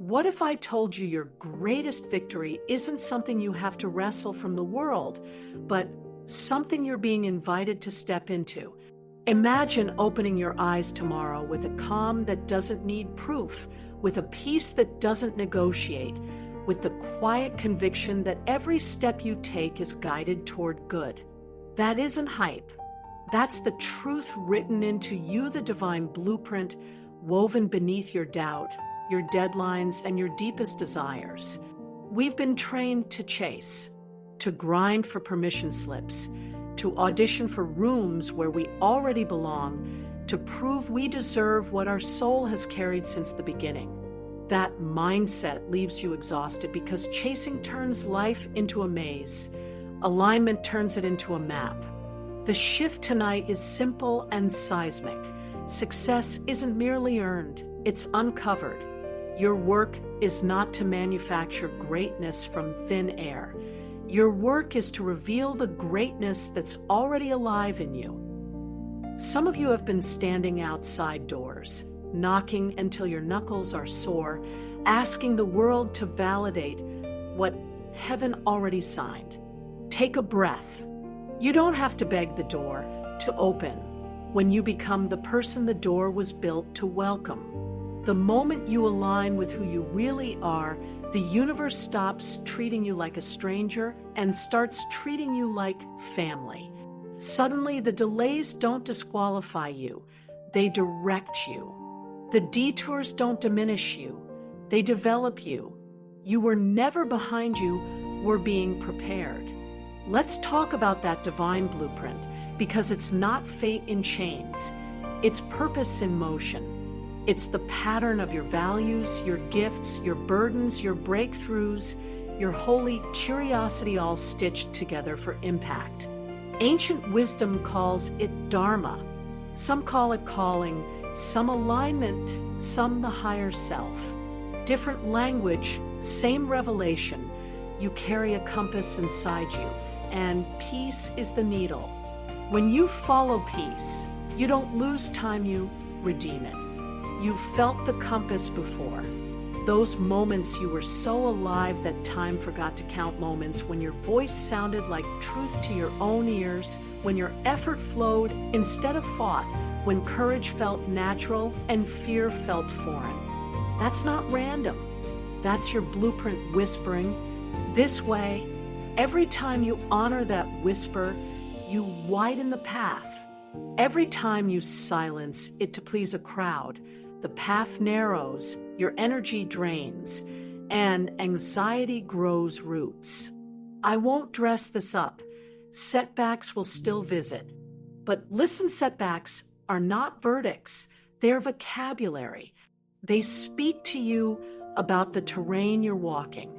What if I told you your greatest victory isn't something you have to wrestle from the world, but something you're being invited to step into? Imagine opening your eyes tomorrow with a calm that doesn't need proof, with a peace that doesn't negotiate, with the quiet conviction that every step you take is guided toward good. That isn't hype. That's the truth written into you, the divine blueprint woven beneath your doubt, your deadlines, and your deepest desires. We've been trained to chase, to grind for permission slips, to audition for rooms where we already belong, to prove we deserve what our soul has carried since the beginning. That mindset leaves you exhausted because chasing turns life into a maze. Alignment turns it into a map. The shift tonight is simple and seismic. Success isn't merely earned, it's uncovered. Your work is not to manufacture greatness from thin air. Your work is to reveal the greatness that's already alive in you. Some of you have been standing outside doors, knocking until your knuckles are sore, asking the world to validate what heaven already signed. Take a breath. You don't have to beg the door to open when you become the person the door was built to welcome. The moment you align with who you really are, the universe stops treating you like a stranger and starts treating you like family. Suddenly, the delays don't disqualify you, they direct you. The detours don't diminish you, they develop you. You were never behind, you were being prepared. Let's talk about that divine blueprint, because it's not fate in chains, it's purpose in motion. It's the pattern of your values, your gifts, your burdens, your breakthroughs, your holy curiosity all stitched together for impact. Ancient wisdom calls it dharma. Some call it calling, some alignment, some the higher self. Different language, same revelation. You carry a compass inside you, and peace is the needle. When you follow peace, you don't lose time, you redeem it. You've felt the compass before. Those moments you were so alive that time forgot to count, moments when your voice sounded like truth to your own ears, when your effort flowed instead of fought, when courage felt natural and fear felt foreign. That's not random. That's your blueprint whispering, this way. Every time you honor that whisper, you widen the path. Every time you silence it to please a crowd, the path narrows, your energy drains, and anxiety grows roots. I won't dress this up. Setbacks will still visit. But listen, setbacks are not verdicts. They're vocabulary. They speak to you about the terrain you're walking.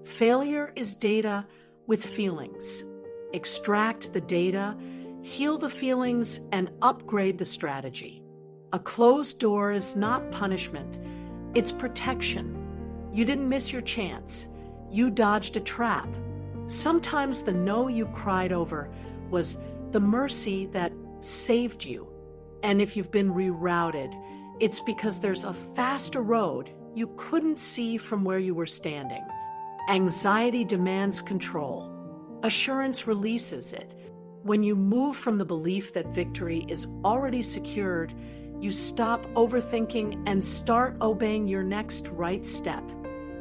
Failure is data with feelings. Extract the data, heal the feelings, and upgrade the strategy. A closed door is not punishment, it's protection. You didn't miss your chance. You dodged a trap. Sometimes the no you cried over was the mercy that saved you. And if you've been rerouted, it's because there's a faster road you couldn't see from where you were standing. Anxiety demands control. Assurance releases it. When you move from the belief that victory is already secured, you stop overthinking and start obeying your next right step.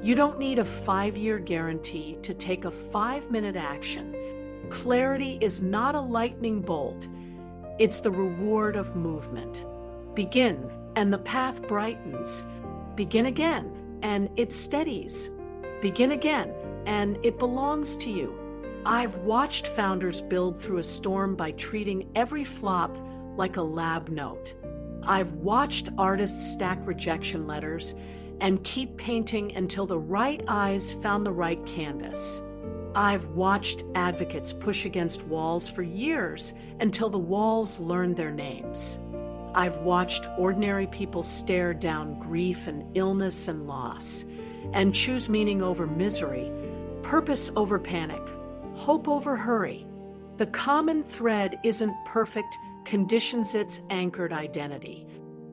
You don't need a 5-year guarantee to take a 5-minute action. Clarity is not a lightning bolt. It's the reward of movement. Begin, and the path brightens. Begin again, and it steadies. Begin again, and it belongs to you. I've watched founders build through a storm by treating every flop like a lab note. I've watched artists stack rejection letters and keep painting until the right eyes found the right canvas. I've watched advocates push against walls for years until the walls learned their names. I've watched ordinary people stare down grief and illness and loss and choose meaning over misery, purpose over panic, hope over hurry. The common thread isn't perfect conditions, its anchored identity.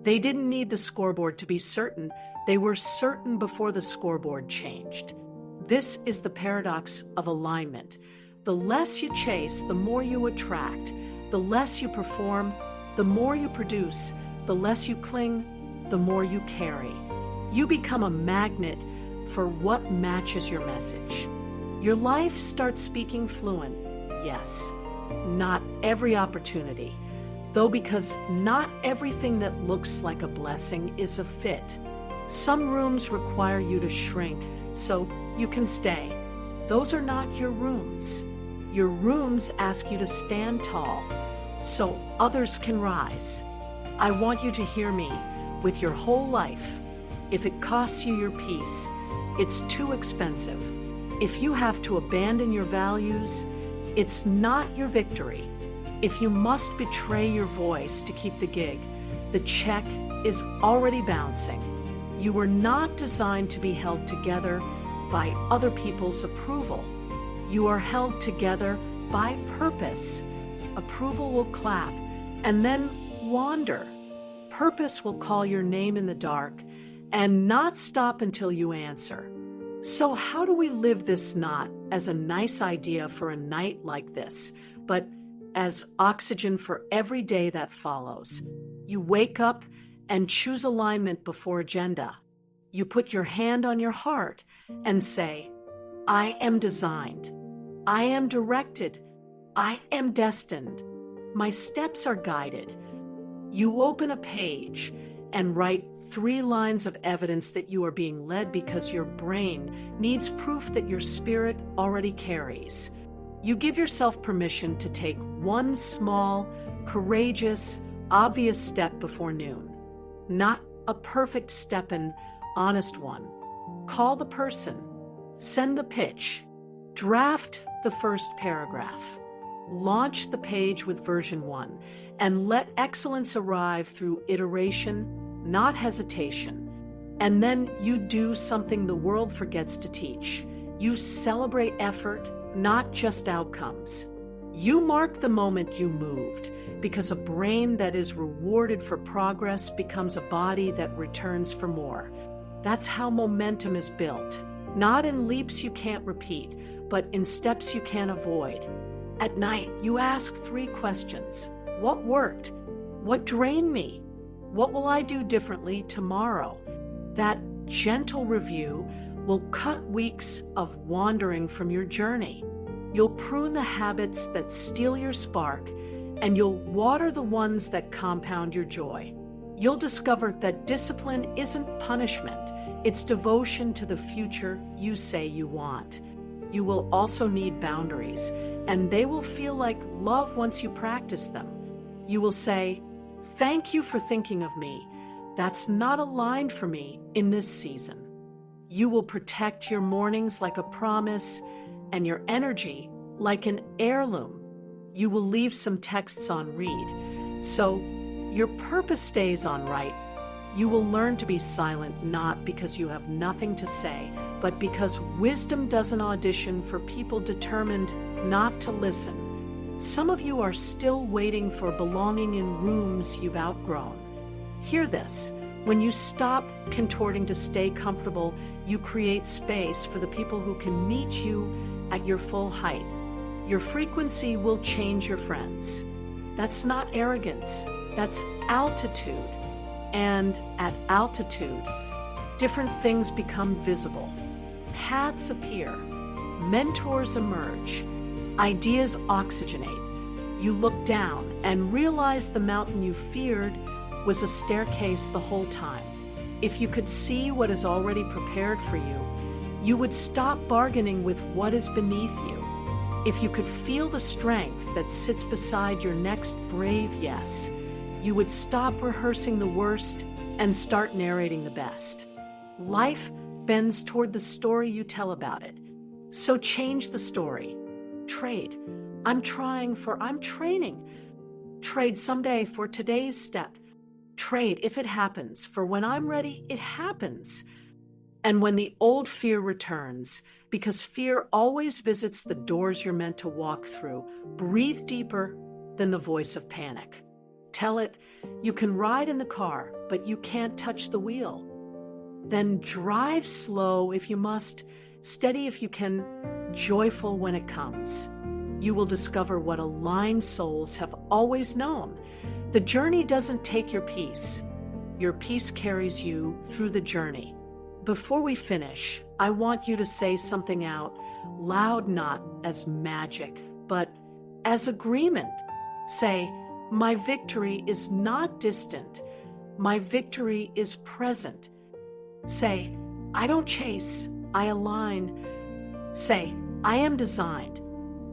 They didn't need the scoreboard to be certain. They were certain before the scoreboard changed. This is the paradox of alignment. The less you chase, the more you attract. The less you perform, the more you produce. The less you cling, the more you carry. You become a magnet for what matches your message. Your life starts speaking fluent. Yes, not every opportunity, though, because not everything that looks like a blessing is a fit. Some rooms require you to shrink so you can stay. Those are not your rooms. Your rooms ask you to stand tall so others can rise. I want you to hear me with your whole life. If it costs you your peace, it's too expensive. If you have to abandon your values, it's not your victory. If you must betray your voice to keep the gig, the check is already bouncing. You were not designed to be held together by other people's approval. You are held together by purpose. Approval will clap and then wander. Purpose will call your name in the dark and not stop until you answer. So how do we live this not as a nice idea for a night like this, but as oxygen for every day that follows? You wake up and choose alignment before agenda. You put your hand on your heart and say, I am designed. I am directed. I am destined. My steps are guided. You open a page and write 3 lines of evidence that you are being led because your brain needs proof that your spirit already carries. You give yourself permission to take one small, courageous, obvious step before noon. Not a perfect step, an honest one. Call the person. Send the pitch. Draft the first paragraph. Launch the page with version 1 and let excellence arrive through iteration, not hesitation. And then you do something the world forgets to teach. You celebrate effort, not just outcomes. You mark the moment you moved, because a brain that is rewarded for progress becomes a body that returns for more. That's how momentum is built. Not in leaps you can't repeat, but in steps you can't avoid. At night, you ask 3 questions. What worked? What drained me? What will I do differently tomorrow? That gentle review will cut weeks of wandering from your journey. You'll prune the habits that steal your spark, and you'll water the ones that compound your joy. You'll discover that discipline isn't punishment. It's devotion to the future you say you want. You will also need boundaries, and they will feel like love once you practice them. You will say, "Thank you for thinking of me. That's not aligned for me in this season." You will protect your mornings like a promise and your energy like an heirloom. You will leave some texts on read, so your purpose stays on write. You will learn to be silent, not because you have nothing to say, but because wisdom doesn't audition for people determined not to listen. Some of you are still waiting for belonging in rooms you've outgrown. Hear this. When you stop contorting to stay comfortable, you create space for the people who can meet you at your full height. Your frequency will change your friends. That's not arrogance, that's altitude. And at altitude, different things become visible. Paths appear, mentors emerge, ideas oxygenate. You look down and realize the mountain you feared was a staircase the whole time. If you could see what is already prepared for you, you would stop bargaining with what is beneath you. If you could feel the strength that sits beside your next brave yes, you would stop rehearsing the worst and start narrating the best. Life bends toward the story you tell about it. So change the story. Trade. I'm training. Trade someday for today's step. Trade if it happens, for when I'm ready, it happens. And when the old fear returns, because fear always visits the doors you're meant to walk through, breathe deeper than the voice of panic. Tell it, you can ride in the car, but you can't touch the wheel. Then drive slow if you must, steady if you can, joyful when it comes. You will discover what aligned souls have always known. The journey doesn't take your peace. Your peace carries you through the journey. Before we finish, I want you to say something out loud, not as magic, but as agreement. Say, my victory is not distant. My victory is present. Say, I don't chase, I align. Say, I am designed.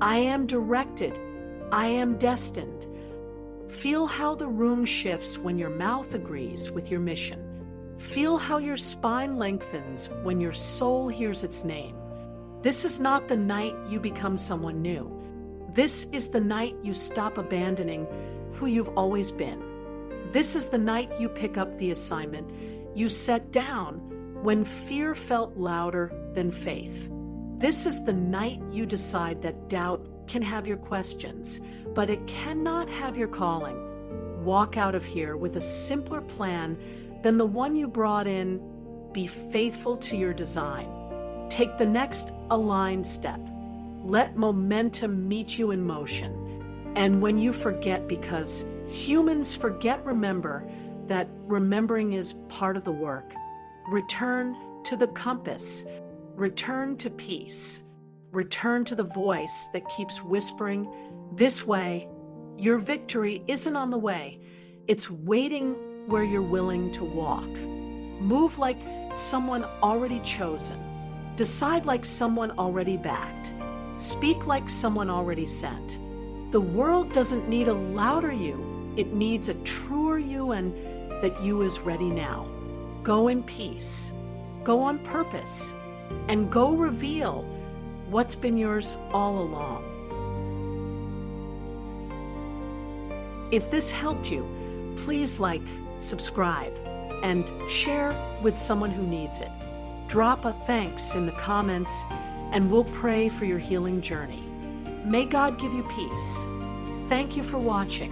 I am directed. I am destined. Feel how the room shifts when your mouth agrees with your mission. Feel how your spine lengthens when your soul hears its name. This is not the night you become someone new. This is the night you stop abandoning who you've always been. This is the night you pick up the assignment you set down when fear felt louder than faith. This is the night you decide that doubt can have your questions, but it cannot have your calling. Walk out of here with a simpler plan than the one you brought in. Be faithful to your design. Take the next aligned step. Let momentum meet you in motion. And when you forget, because humans forget, remember that remembering is part of the work. Return to the compass. Return to peace. Return to the voice that keeps whispering, this way. Your victory isn't on the way. It's waiting where you're willing to walk. Move like someone already chosen. Decide like someone already backed. Speak like someone already sent. The world doesn't need a louder you. It needs a truer you, and that you is ready now. Go in peace. Go on purpose. And go reveal what's been yours all along. If this helped you, please like, subscribe, and share with someone who needs it. Drop a thanks in the comments, and we'll pray for your healing journey. May God give you peace. Thank you for watching.